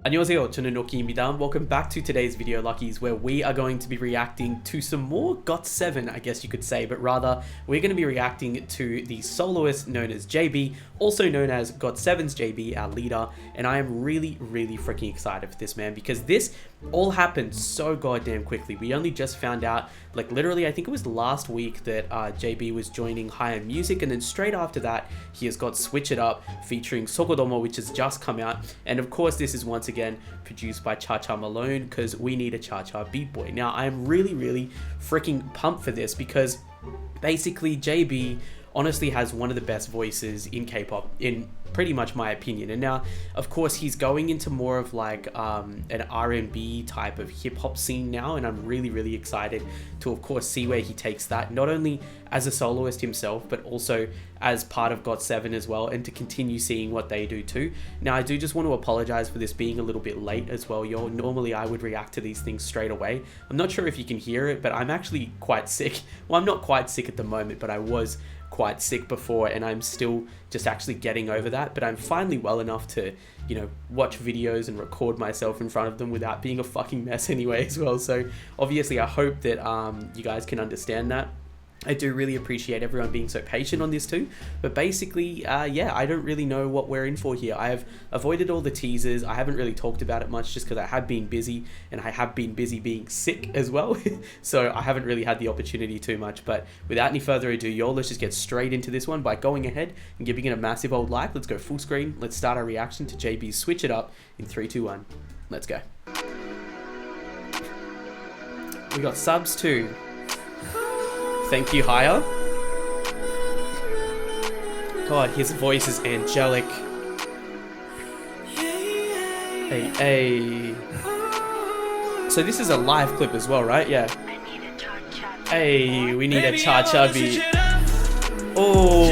안녕하세요, 저는 로키입니다. Welcome back to today's video, Luckies, where we are going to be reacting to some more GOT7, I guess you could say, but rather we're going to be reacting to the soloist known as JB, also known as GOT7'S JB, our leader, and I am really freaking excited for this, man, because this all happened so goddamn quickly. We only just found out, like literally, I think it was last week that JB was joining Higher Music, and then straight after that, he has got Switch It Up featuring Sokodomo, which has just come out, and of course, this is once again produced by Cha-Cha Malone, because we need a Cha-Cha beat boy. Now, I am really freaking pumped for this, because basically JB honestly has one of the best voices in K-pop, in pretty much my opinion. And now, of course, he's going into more of like an R&B type of hip-hop scene now, and I'm really excited to, of course, see where he takes that, not only as a soloist himself, but also as part of GOT7 as well, and to continue seeing what they do too. Now, I do just want to apologize for this being a little bit late as well, y'all. Normally, I would react to these things straight away. I'm not sure if you can hear it, but I'm actually quite sick. Well, I'm not quite sick at the moment, but I was quite sick before, and I'm still just actually getting over that, but I'm finally well enough to, you know, watch videos and record myself in front of them without being a fucking mess anyway as well. So obviously I hope that you guys can understand that. I do really appreciate everyone being so patient on this too, but basically, yeah, I don't really know what we're in for here. I have avoided all the teasers. I haven't really talked about it much just because I have been busy, and I have been busy being sick as well. So I haven't really had the opportunity too much, but without any further ado, y'all, let's just get straight into this one by going ahead and giving it a massive old like. Let's go full screen. Let's start our reaction to JB's Switch It Up in 3, 2, 1. Let's go. We got subs too. Thank you, Higher. God, his voice is angelic. Hey. So this is a live clip as well, right? Yeah. Hey, we need a cha-cha beat. Oh.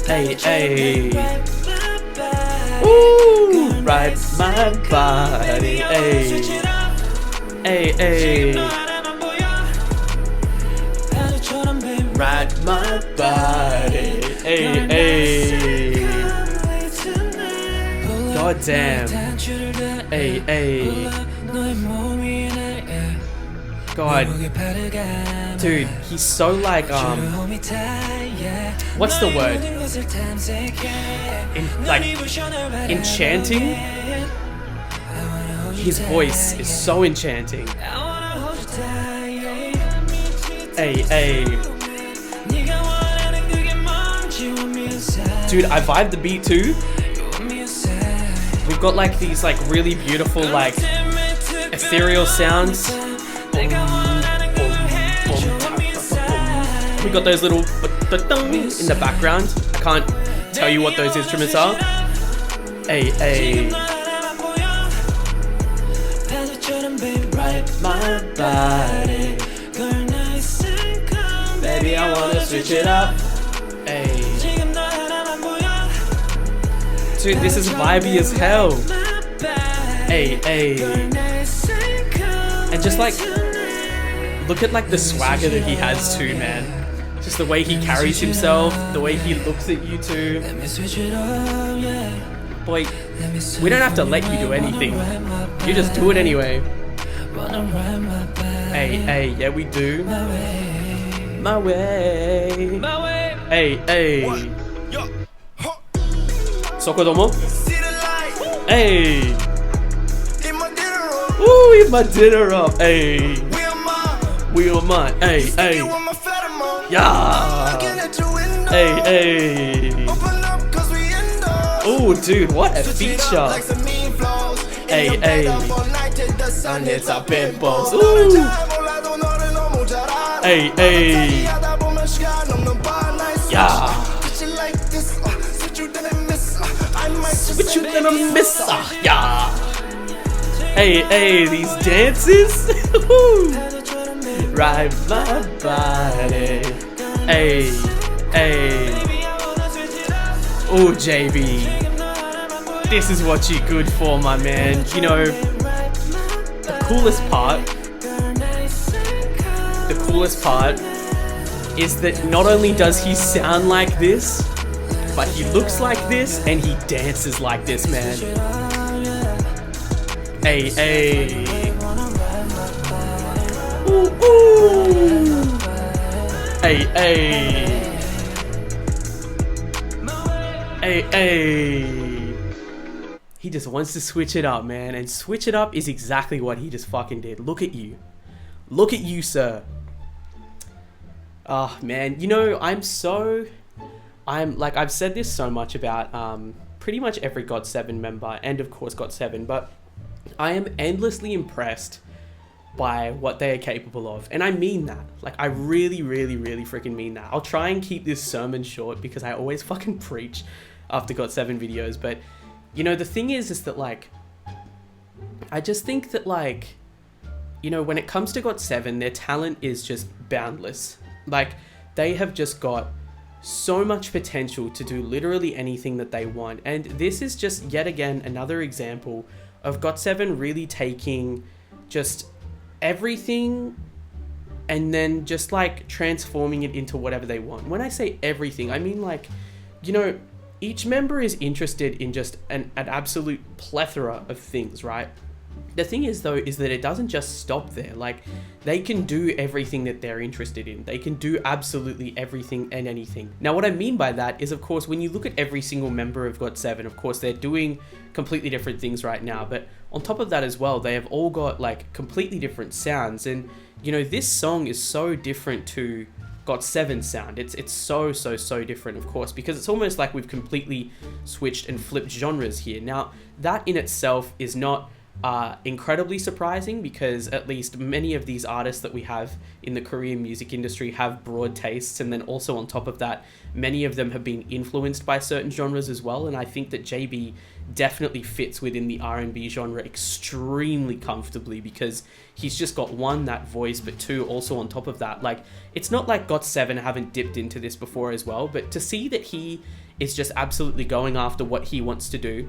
Hey. Ooh, ride my body. Hey. Ride my body, hey. God damn, hey. God, dude, he's so like what's the word? Enchanting. His voice is so enchanting. Hey. Dude, I vibe the beat too. We've got like these like really beautiful like ethereal sounds. We got those little in the background. I can't tell you what those instruments are. Hey. Ride my body. Baby, I wanna switch it up. Hey. Dude, this is vibey as hell. Hey. And just like, look at like the swagger that he has too, man. Just the way he carries himself, the way he looks at you too. Boy, we don't have to let you do anything. You just do it anyway. Hey, yeah, we do. My way. Hey. Sokodomo. Hey. Ooh, eat my dinner up. Hey. We are mine. Hey. Yeah. Hey. Oh, dude, what a feature. Hey. And it's a big boss. Ooh. Hey. Yeah. Switch you then a miss. Yeah. Hey, these dances. Ride my body. Hey. Oh, JB. This is what you're good for, my man. You know, the coolest part is that not only does he sound like this, but he looks like this and he dances like this, man. Hey, hey. Ooh, ooh. Hey, hey. Hey, hey. He just wants to switch it up, man. And switch it up is exactly what he just fucking did. Look at you. Look at you, sir. Oh, man. You know, I've said this so much about pretty much every GOT7 member and, of course, GOT7, but I am endlessly impressed by what they are capable of. And I mean that. Like, I really, really, really freaking mean that. I'll try and keep this sermon short because I always fucking preach after GOT7 videos. But, you know, the thing is that, like, I just think that, like, you know, when it comes to GOT7, their talent is just boundless. Like, they have just got so much potential to do literally anything that they want. And this is just yet again another example of GOT7 really taking just everything and then just like transforming it into whatever they want. When I say everything, I mean, like, you know, each member is interested in just an absolute plethora of things, right? The thing is, though, is that it doesn't just stop there. Like, they can do everything that they're interested in. They can do absolutely everything and anything. Now, what I mean by that is, of course, when you look at every single member of GOT7, of course, they're doing completely different things right now. But on top of that as well, they have all got, like, completely different sounds. And, you know, this song is so different to GOT7's sound. It's so different, of course, because it's almost like we've completely switched and flipped genres here. Now, that in itself is not incredibly surprising, because at least many of these artists that we have in the Korean music industry have broad tastes, and then also on top of that, many of them have been influenced by certain genres as well. And I think that JB definitely fits within the R&B genre extremely comfortably, because he's just got one, that voice, but two, also on top of that, like, it's not like GOT7 haven't dipped into this before as well, but to see that he is just absolutely going after what he wants to do,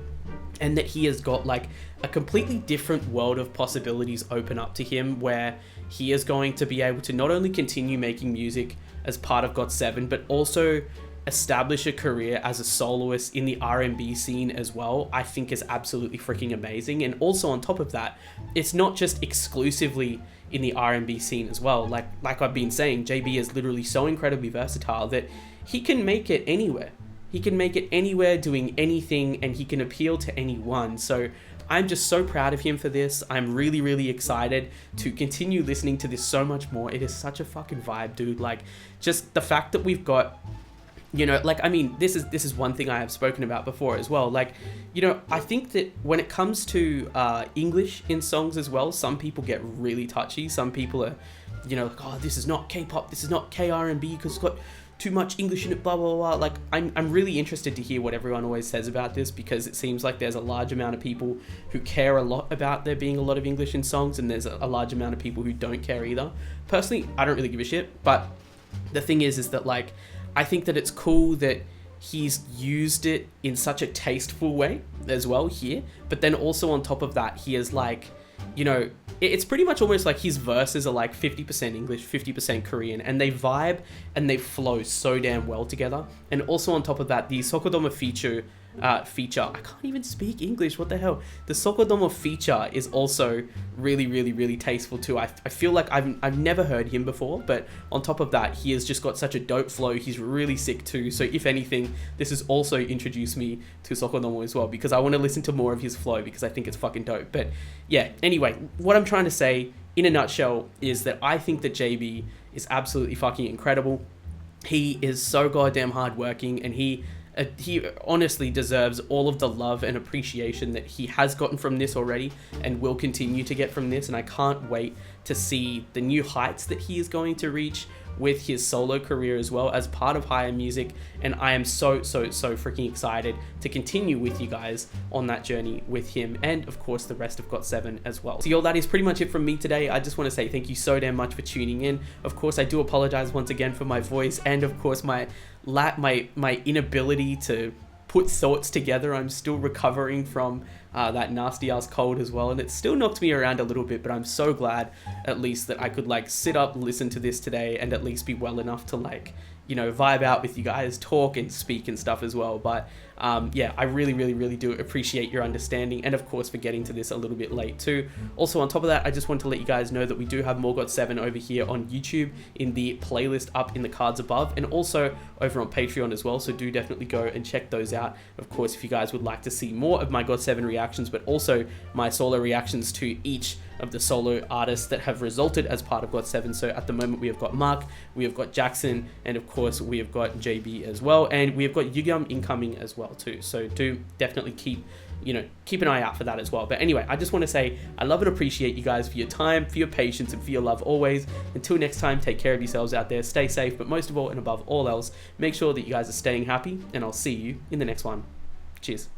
and that he has got like a completely different world of possibilities open up to him, where he is going to be able to not only continue making music as part of GOT7, but also establish a career as a soloist in the R&B scene as well, I think is absolutely freaking amazing. And also on top of that, it's not just exclusively in the R&B scene as well. Like I've been saying, JB is literally so incredibly versatile that he can make it anywhere. He can make it anywhere, doing anything, and he can appeal to anyone. So I'm just so proud of him for this. I'm really, really excited to continue listening to this so much more. It is such a fucking vibe, dude. Like, just the fact that we've got, you know, like, I mean, this is one thing I have spoken about before as well. Like, you know, I think that when it comes to English in songs as well, some people get really touchy. Some people are, you know, like, oh, this is not K-pop, this is not K-R&B because it's got too much English in it, blah, blah, blah. Like, I'm really interested to hear what everyone always says about this, because it seems like there's a large amount of people who care a lot about there being a lot of English in songs, and there's a large amount of people who don't care either. Personally, I don't really give a shit, but the thing is that, like, I think that it's cool that he's used it in such a tasteful way as well here, but then also on top of that, he is like, you know, it's pretty much almost like his verses are like 50% English, 50% Korean, and they vibe and they flow so damn well together. And also on top of that, the Sokodomo feature, I can't even speak English, what the hell? The Sokodomo feature is also really, really, really tasteful too. I feel like I've never heard him before, but on top of that, he has just got such a dope flow. He's really sick too. So if anything, this has also introduced me to Sokodomo as well, because I want to listen to more of his flow, because I think it's fucking dope. But yeah, anyway, what I'm trying to say in a nutshell is that I think that JB is absolutely fucking incredible. He is so goddamn hardworking, and he honestly deserves all of the love and appreciation that he has gotten from this already and will continue to get from this. And I can't wait to see the new heights that he is going to reach with his solo career as well as part of Higher Music. And I am so freaking excited to continue with you guys on that journey with him, and of course the rest of GOT7 as well. So y'all, that is pretty much it from me today. I just want to say thank you so damn much for tuning in. Of course, I do apologize once again for my voice, and of course my inability to put thoughts together. I'm still recovering from that nasty ass cold as well, and it still knocked me around a little bit, but I'm so glad at least that I could like sit up, listen to this today, and at least be well enough to like, you know, vibe out with you guys, talk and speak and stuff as well. But yeah, I really do appreciate your understanding, and of course for getting to this a little bit late too. Also on top of that, I just want to let you guys know that we do have more GOT7 over here on YouTube in the playlist up in the cards above, and also over on Patreon as well, so do definitely go and check those out. Of course, if you guys would like to see more of my GOT7 reactions, but also my solo reactions to each of the solo artists that have resulted as part of GOT7. So at the moment we have got Mark, we have got Jackson, and of course we have got JB as well, and we have got Yugam incoming as well too. So do definitely keep an eye out for that as well. But anyway, I just want to say I love and appreciate you guys for your time, for your patience, and for your love always. Until next time, take care of yourselves out there, stay safe, but most of all and above all else, make sure that you guys are staying happy, and I'll see you in the next one. Cheers.